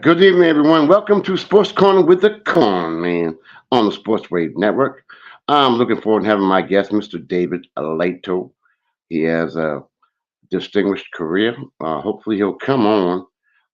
Good evening, everyone. Welcome to Sports Corner with the Conn Man on the Sports Wave Network. I'm looking forward to having my guest, Mr. David Leitao. He has a distinguished career. Hopefully, he'll come on.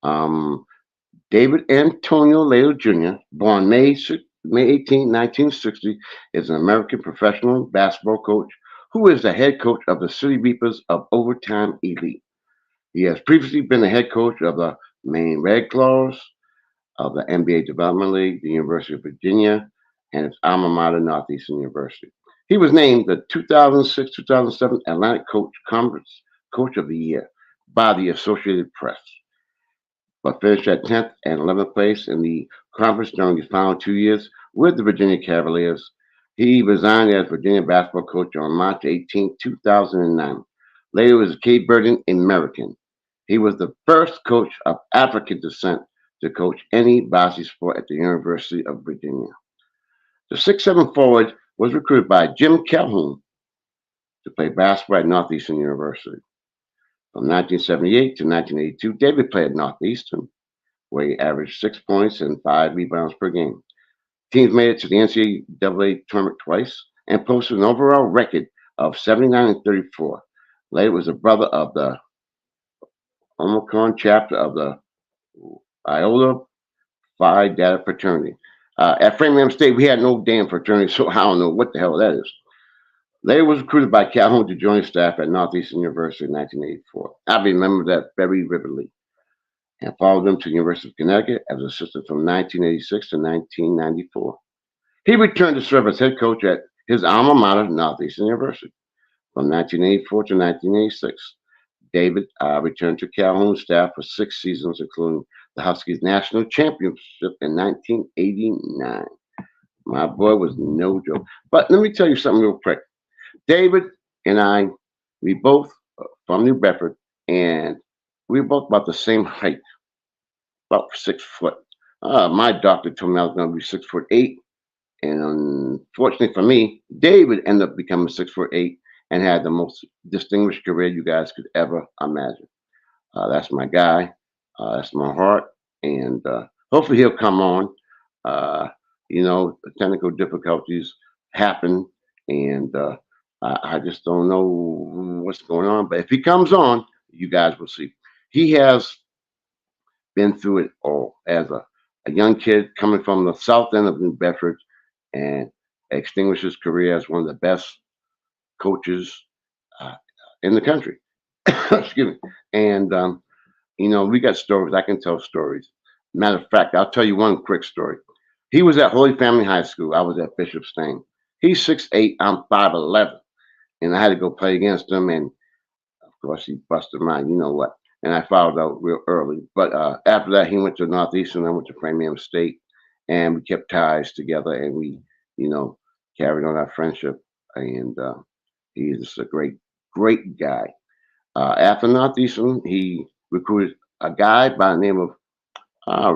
Um, David Antonio Leitao Jr., born May 18, 1960, is an American professional basketball coach who is the head coach of the City Reapers of Overtime Elite. He has previously been the head coach of the Maine Red Claws, of the NBA Development League, the University of Virginia, and its alma mater, Northeastern University. He was named the 2006-2007 Atlantic Conference Coach of the Year by the Associated Press, but finished at 10th and 11th place in the conference during his final 2 years with the Virginia Cavaliers. He resigned as Virginia basketball coach on March 18, 2009. Later was a Cape Verdean American. He was the first coach of African descent to coach any varsity sport at the University of Virginia. The 6'7" forward was recruited by Jim Calhoun to play basketball at Northeastern University. From 1978 to 1982, David played at Northeastern, where he averaged 6 points and 5 rebounds per game. Teams made it to the NCAA tournament twice and posted an overall record of 79-34. Later was a brother of the Omicron chapter of the Iota Phi Data fraternity. At Framingham State, we had no damn fraternity, so I don't know what the hell that is. Later was recruited by Calhoun to join his staff at Northeastern University in 1984. I remember that very vividly and followed him to the University of Connecticut as assistant from 1986 to 1994. He returned to serve as head coach at his alma mater, Northeastern University. From 1984 to 1986, David returned to Calhoun's staff for 6 seasons, including the Huskies' national championship in 1989. My boy was no joke. But let me tell you something real quick. David and I, we both from New Bedford, and we were both about the same height, about 6 foot. My doctor told me I was going to be 6'8", and unfortunately for me, David ended up becoming 6'8" and had the most distinguished career you guys could ever imagine. That's my guy. That's my heart, and hopefully he'll come on. Uh, technical difficulties happen, and I just don't know what's going on. But if he comes on, you guys will see. He has been through it all as a young kid coming from the south end of New Bedford and extinguished his career as one of the best coaches uh, in the country. Excuse me. And, we got stories. I can tell stories. Matter of fact, I'll tell you one quick story. He was at Holy Family High School. I was at Bishop Stain. He's 6'8", I'm 5'11", and I had to go play against him. And of course, he busted mine. You know what? And I fouled out real early. But after that, he went to Northeastern. I went to Framingham State, and we kept ties together, and we, carried on our friendship. And he's just a great, great guy. After Northeastern, he recruited a guy by the name of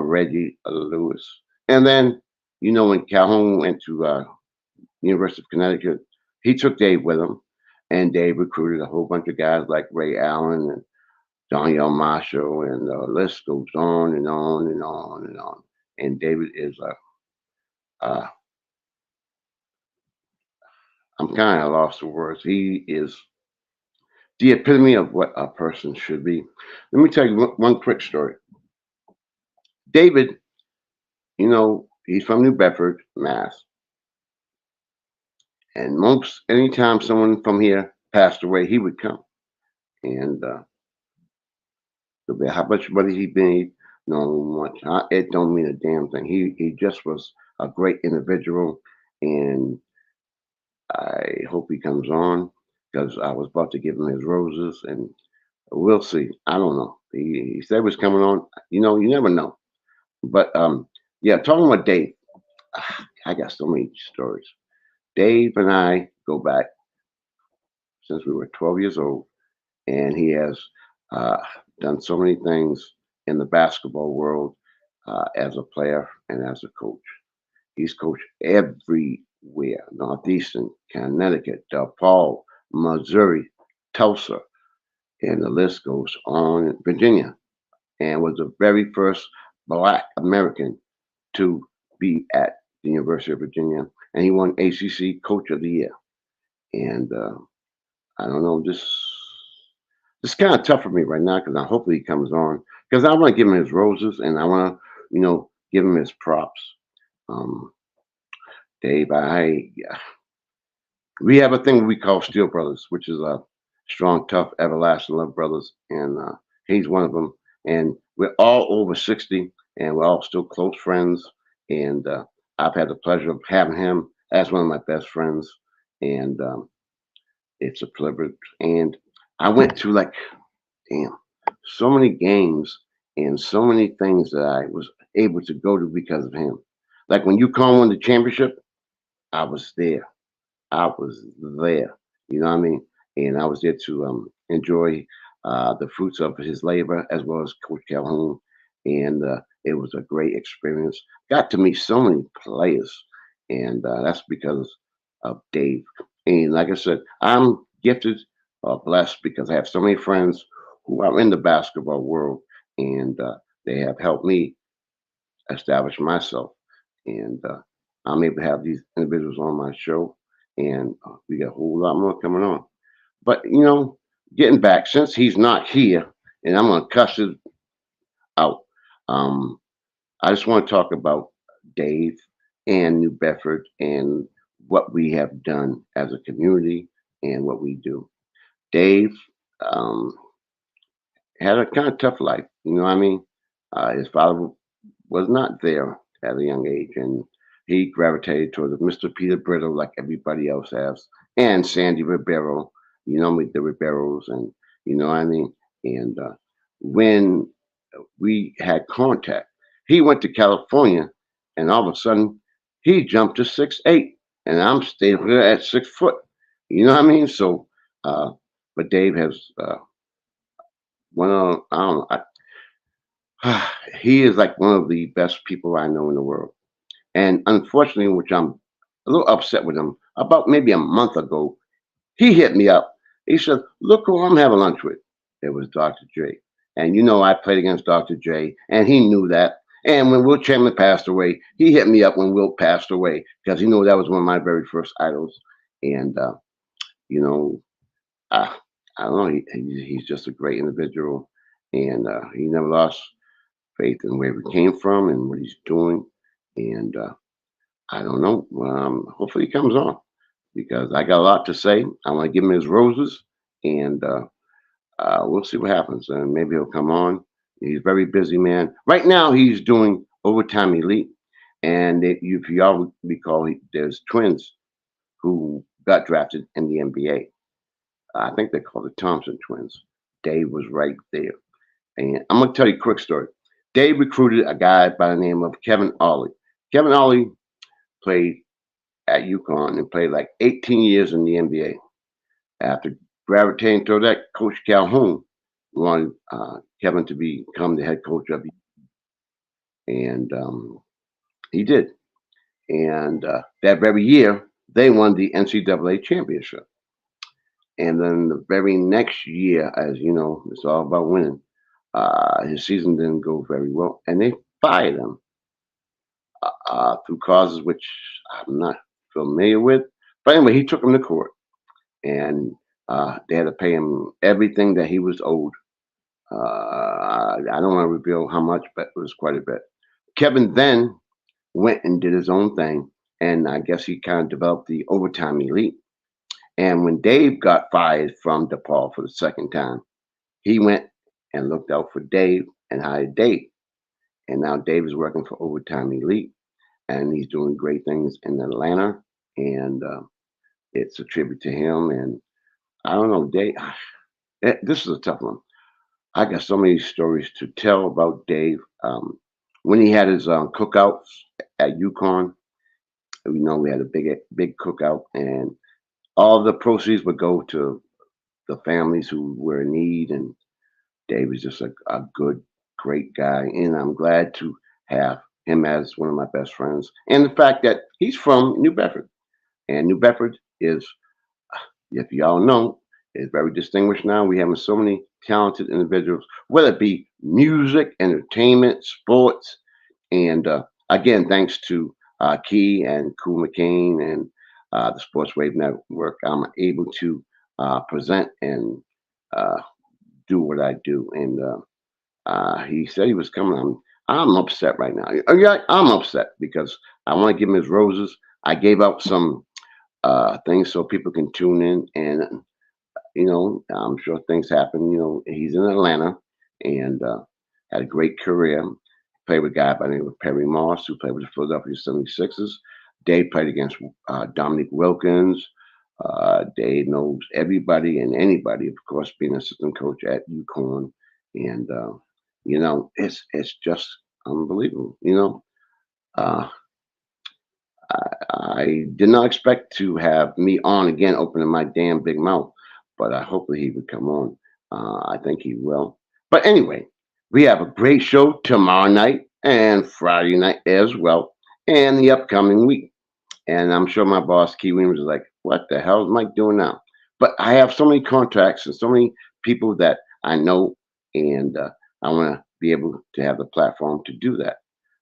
Reggie Lewis. And then, when Calhoun went to University of Connecticut, he took Dave with him, and Dave recruited a whole bunch of guys like Ray Allen and Danielle Marshall, and the list goes on and on and on and on. And David is I'm kind of lost for words. He is the epitome of what a person should be. Let me tell you one quick story. David, he's from New Bedford, Mass. And anytime someone from here passed away, he would come. And no matter how much money he made, no much. It don't mean a damn thing. He just was a great individual, and I hope he comes on because I was about to give him his roses, and we'll see. I don't know. He said he was coming on. You never know. But yeah, talking about Dave, I got so many stories. Dave and I go back since we were 12 years old, and he has uh, done so many things in the basketball world as a player and as a coach. He's coached everywhere: Northeastern, Connecticut, DePaul, Missouri, Tulsa, and the list goes on. Virginia, and was the very first Black American to be at the University of Virginia, and he won ACC Coach of the Year. And I don't know, this kind of tough for me right now because I hopefully he comes on because I want to give him his roses and I want to, give him his props. Um, Dave, we have a thing we call Steel Brothers, which is strong, tough, everlasting love brothers, and he's one of them. And we're all over 60, and we're all still close friends. And I've had the pleasure of having him as one of my best friends, and it's a privilege. And I went to like, damn, so many games and so many things that I was able to go to because of him. Like when UConn won the championship, I was there. I was there. You know what I mean? And I was there to enjoy the fruits of his labor as well as Coach Calhoun. And it was a great experience. Got to meet so many players, and that's because of Dave. And like I said, I'm gifted, blessed because I have so many friends who are in the basketball world, and they have helped me establish myself. And I'm able to have these individuals on my show, and we got a whole lot more coming on. But getting back, since he's not here, and I'm gonna cuss it out. Um, I just want to talk about Dave and New Bedford and what we have done as a community and what we do. Dave um, had a kind of tough life. You know what I mean? His father was not there at a young age, and he gravitated towards Mr. Peter Brittle like everybody else has, and Sandy Ribeiro. You know me, the Ribeiros, and you know what I mean. And when we had contact, he went to California, and all of a sudden he jumped to 6'8", and I'm staying here at 6 foot. You know what I mean? So, uh, but Dave has one of I don't know. He is like one of the best people I know in the world. And unfortunately, which I'm a little upset with him, about maybe a month ago, he hit me up. He said, "Look who I'm having lunch with." It was Dr. J. And I played against Dr. J, and he knew that. And when Will Chamberlain passed away, he hit me up when Will passed away because he knew that was one of my very first idols. And, you know, uh, I don't know, he's just a great individual. And he never lost faith in where we came from and what he's doing. And I don't know. Hopefully he comes on because I got a lot to say. I want to give him his roses, and we'll see what happens. And maybe he'll come on. He's a very busy man. Right now, he's doing Overtime Elite. And if y'all recall, there's twins who got drafted in the NBA. I think they call the Thompson twins. Dave was right there. And I'm going to tell you a quick story. Dave recruited a guy by the name of Kevin Ollie. Kevin Ollie played at UConn and played like 18 years in the NBA. After gravitating toward that, Coach Calhoun wanted Kevin to become the head coach of and he did. And that very year, they won the NCAA championship. And then the very next year, as you know, it's all about winning. His season didn't go very well, and they fired him through causes which I'm not familiar with. But anyway, he took him to court, and they had to pay him everything that he was owed. I don't want to reveal how much, but it was quite a bit. Kevin then went and did his own thing, and I guess he kind of developed the overtime elite. And when Dave got fired from DePaul for the second time, he went and looked out for Dave and hired Dave. And now Dave is working for Overtime Elite, and he's doing great things in Atlanta. And it's a tribute to him. And I don't know, Dave. This is a tough one. I got so many stories to tell about Dave. When he had his cookouts at UConn, we had a big cookout, and all the proceeds would go to the families who were in need. And Dave is just a good, great guy, and I'm glad to have him as one of my best friends. And the fact that he's from New Bedford, and New Bedford is, if y'all know, is very distinguished now. We have so many talented individuals, whether it be music, entertainment, sports, And again, thanks to Key and Cool McCain and the Sports Wave Network, I'm able to present and uh, do what I do. And he said he was coming. I'm upset right now. Yeah, I'm upset because I want to give him his roses. I gave out some things so people can tune in, and I'm sure things happen. He's in Atlanta and had a great career. Played with a guy by the name of Perry Moss, who played with the Philadelphia 76ers. Dave played against Dominique Wilkins. Dave knows everybody and anybody, of course, being assistant coach at UConn. And, it's just unbelievable. Uh, I did not expect to have me on again, opening my damn big mouth, but hopefully he would come on. I think he will. But anyway, we have a great show tomorrow night and Friday night as well, and the upcoming week. And I'm sure my boss, Key Williams, is like, what the hell is Mike doing now? But I have so many contacts and so many people that I know, and I want to be able to have the platform to do that.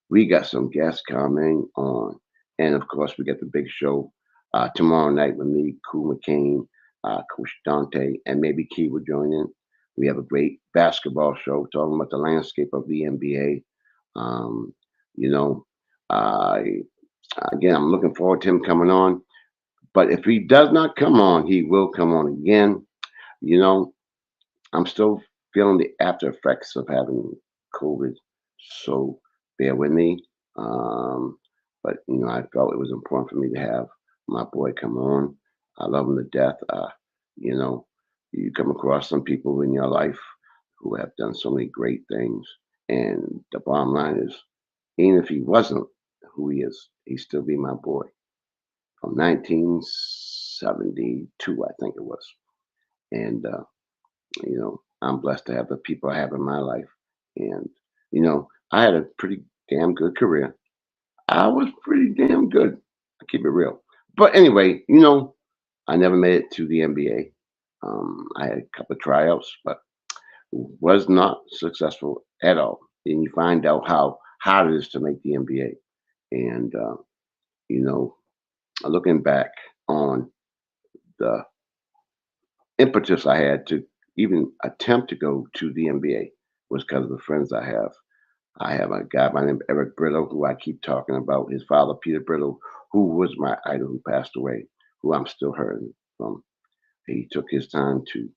We got some guests coming on. And of course, we got the big show tomorrow night with me, Cool McCain, Coach Dante, and maybe Key will join in. We have a great basketball show talking about the landscape of the NBA. You know, uh, again, I'm looking forward to him coming on. But if he does not come on, he will come on again. You know, I'm still feeling the after effects of having COVID, so bear with me. Um, but I felt it was important for me to have my boy come on. I love him to death. You know, you come across some people in your life who have done so many great things, and the bottom line is, even if he wasn't who he is, he'd still be my boy from 1972, I think it was. And I'm blessed to have the people I have in my life. And I had a pretty damn good career. I was pretty damn good. I keep it real. But anyway, I never made it to the NBA. I had a couple of tryouts, but was not successful at all. And you find out how hard it is to make the NBA. And you know, looking back on the impetus I had to even attempt to go to the NBA was because of the friends I have. I have a guy by the name of Eric Brittle, who I keep talking about. His father, Peter Brittle, who was my idol, who passed away, who I'm still hurting from. He took his time to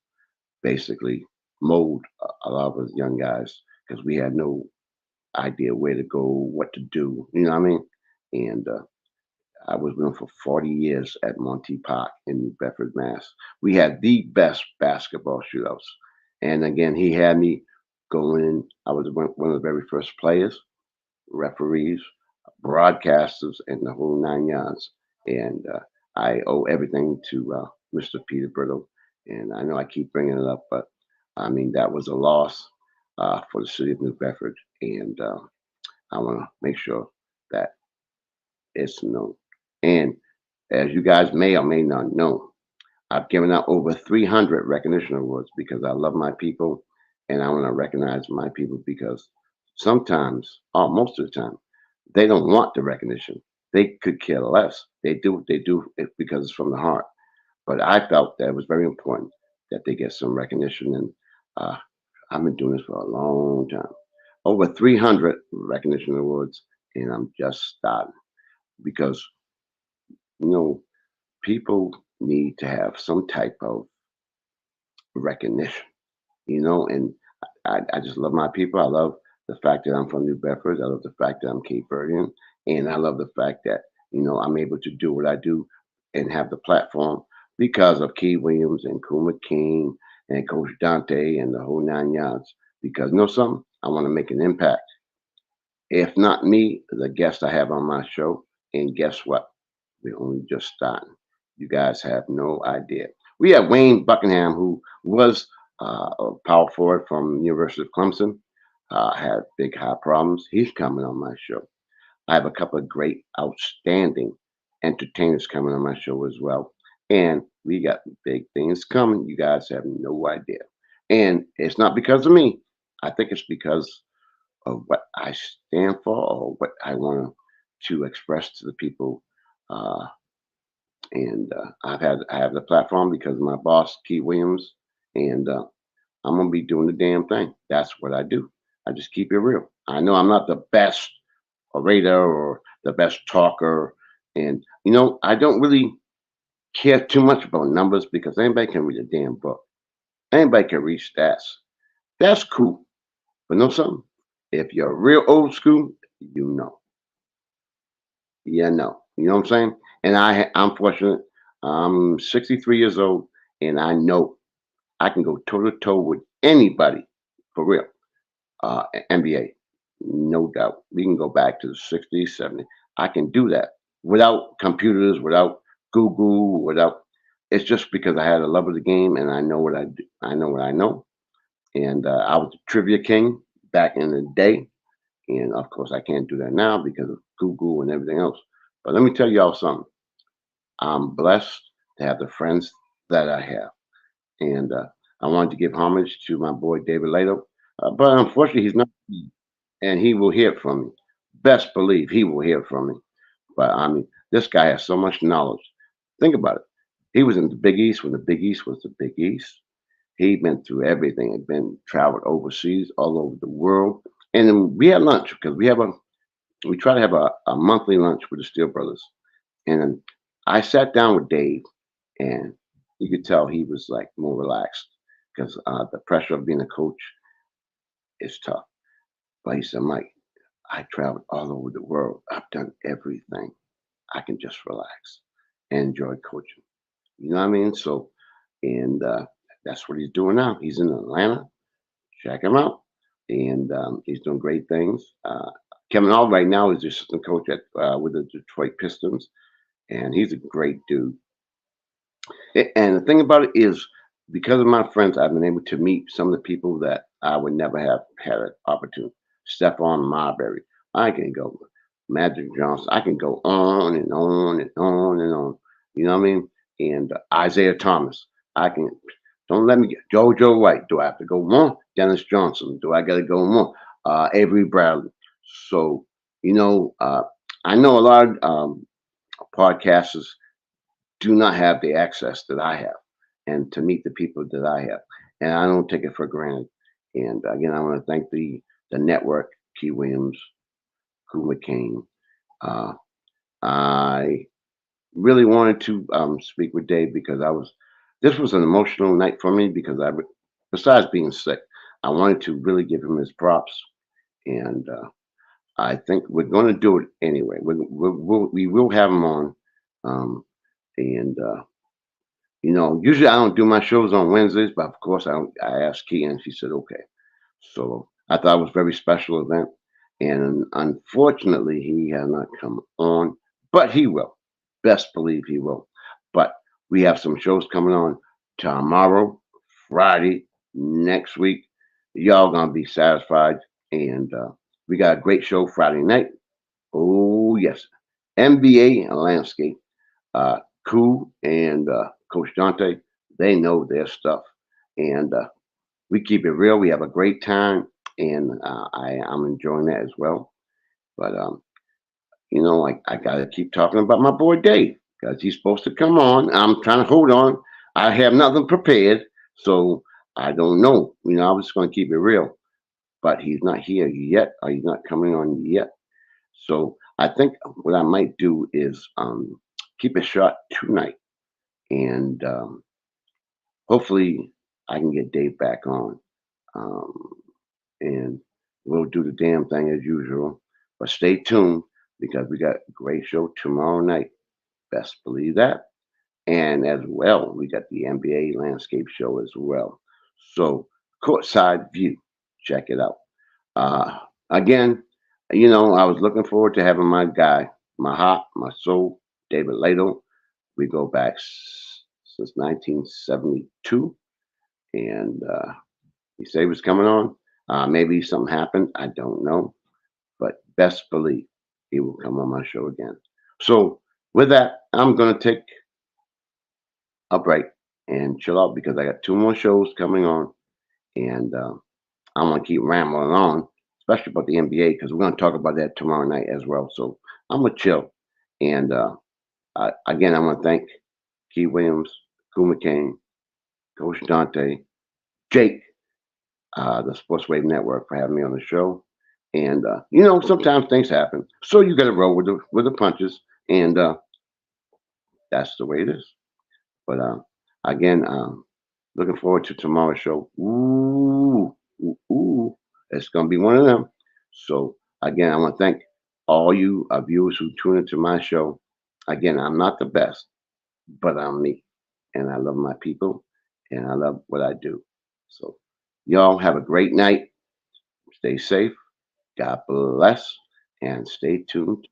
basically mold a lot of us young guys because we had no idea where to go, what to do. You know what I mean? And I was with him for 40 years at Monty Park in New Bedford, Mass. We had the best basketball shootouts. And again, he had me go in. I was one of the very first players, referees, broadcasters, and the whole nine yards. And I owe everything to Mr. Peter Brittle. And I know I keep bringing it up, but I mean, that was a loss for the city of New Bedford. And I want to make sure that it's known. And as you guys may or may not know, I've given out over 300 recognition awards because I love my people and I want to recognize my people because sometimes, or most of the time, they don't want the recognition. They could care less. They do what they do because it's from the heart. But I felt that it was very important that they get some recognition. And uh, I've been doing this for a long time. Over 300 recognition awards, and I'm just starting because, you know, people need to have some type of recognition, and I just love my people. I love the fact that I'm from New Bedford. I love the fact that I'm Cape Verdean. And I love the fact that, I'm able to do what I do and have the platform because of Key Williams and Kuma King and Coach Dante and the whole nine yards. Because you know something? I want to make an impact. If not me, the guest I have on my show. And guess what? We're only just starting. You guys have no idea. We have Wayne Buckingham, who was a power forward from University of Clemson, had big high problems. He's coming on my show. I have a couple of great, outstanding entertainers coming on my show as well. And we got big things coming. You guys have no idea. And it's not because of me. I think it's because of what I stand for or what I want to express to the people. Uh, and I have the platform because of my boss, Keith Williams, and I'm gonna be doing the damn thing. That's what I do. I just keep it real. I know I'm not the best orator or the best talker, and I don't really care too much about numbers because anybody can read a damn book. Anybody can read stats. That's cool. But know something? If you're real old school, you know. Yeah, no. You know what I'm saying? And I'm fortunate. I'm 63 years old, and I know I can go toe to toe with anybody for real. NBA, no doubt. We can go back to the 60s, 70s. I can do that without computers, without Google, without. It's just because I had a love of the game, and I know what I do. I know what I know, and I was the trivia king back in the day. And of course, I can't do that now because of Google and everything else. But let me tell y'all something. I'm blessed to have the friends that I have. And I wanted to give homage to my boy David Leitao. But unfortunately, he's not, and he will hear from me. Best believe he will hear from me. But I mean, this guy has so much knowledge. Think about it. He was in the Big East when the Big East was the Big East. He'd been through everything. Had been traveled overseas, all over the world. And then we had lunch because we try to have a monthly lunch with the Steel Brothers. And then I sat down with Dave, and you could tell he was like more relaxed because the pressure of being a coach is tough. But he said, Mike, I traveled all over the world. I've done everything. I can just relax and enjoy coaching. You know what I mean? So, and that's what he's doing now. He's in Atlanta. Check him out. And he's doing great things. Kevin All right now is the assistant coach at with the Detroit Pistons, and he's a great dude. And the thing about it is, because of my friends, I've been able to meet some of the people that I would never have had an opportunity. Stephon Marbury. I can go. Magic Johnson. I can go on and on and on and on. You know what I mean? And Isaiah Thomas. I can. Don't let me get JoJo White. Do I have to go more? Dennis Johnson. Do I got to go more? Avery Bradley. So I know a lot of podcasters do not have the access that I have and to meet the people that I have. And I don't take it for granted. And again, I want to thank the network, Key Williams, Koo McCain. Uh, I really wanted to speak with Dave because this was an emotional night for me because besides being sick, I wanted to really give him his props. And I think we're going to do it anyway. We will have him on. Um, and usually I don't do my shows on Wednesdays, but of course I asked Key and she said okay. So I thought it was a very special event, and unfortunately he has not come on, but he will. Best believe he will. But we have some shows coming on tomorrow, Friday, next week. Y'all gonna be satisfied, and we got a great show Friday night. Oh yes, NBA landscape. Uh, Koo and Coach Dante, they know their stuff, and we keep it real. We have a great time, and I'm enjoying that as well. But I gotta keep talking about my boy Dave because he's supposed to come on. I'm trying to hold on. I have nothing prepared, so I don't know. I was just gonna keep it real, but he's not here yet, or he's not coming on yet. So I think what I might do is keep it short tonight, and hopefully I can get Dave back on. Um, and we'll do the damn thing as usual. But stay tuned because we got a great show tomorrow night. Best believe that. And as well, we got the NBA landscape show as well. So courtside view, check it out. Uh, Again, I was looking forward to having my guy, my heart, my soul, David Leitao. We go back since 1972, and he said he was coming on. Maybe something happened. I don't know. But best believe he will come on my show again. So with that, I'm going to take a break and chill out because I got two more shows coming on. And I'm going to keep rambling on. especially about the NBA, because we're going to talk about that tomorrow night as well. So I'm gonna chill, and again, I want to thank Key Williams, Koo McCain, Coach Dante, Jake, the Sports Wave Network for having me on the show. And sometimes things happen, so you got to roll with the punches, and that's the way it is. But again, looking forward to tomorrow's show. Ooh, ooh, ooh. It's gonna be one of them. So again, I want to thank all you viewers who tune into my show. Again, I'm not the best, but I'm me, and I love my people, and I love what I do. So y'all have a great night. Stay safe. God bless, and stay tuned.